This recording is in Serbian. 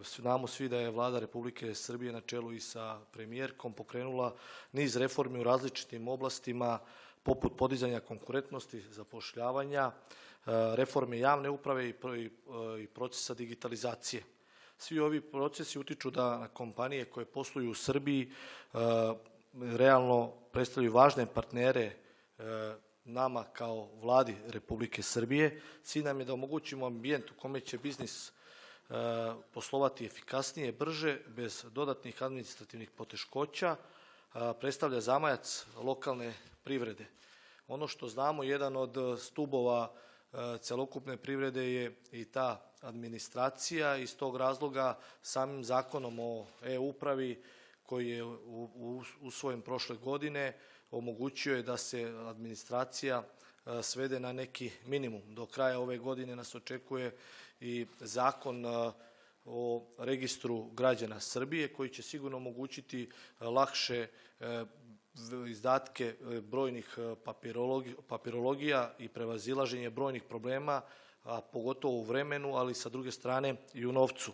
Znamo svi da je Vlada Republike Srbije na čelu i sa premijerkom pokrenula niz reformi u različitim oblastima, poput podizanja konkurentnosti, zapošljavanja, reforme javne uprave i procesa digitalizacije. Svi ovi procesi utiču da na kompanije koje posluju u Srbiji realno predstavljaju važne partnere nama kao Vladi Republike Srbije. Cilj nam je da omogućimo ambijent u kome će biznis poslovati efikasnije, brže, bez dodatnih administrativnih poteškoća, predstavlja zamajac lokalne privrede. Ono što znamo, jedan od stubova celokupne privrede je i ta administracija. Iz tog razloga samim zakonom o e-upravi koji je usvojen prošle godine omogućio je da se administracija svede na neki minimum. Do kraja ove godine nas očekuje i zakon o registru građana Srbije koji će sigurno omogućiti lakše izdatke brojnih papirologija i prevazilaženje brojnih problema, a pogotovo u vremenu, ali sa druge strane i u novcu.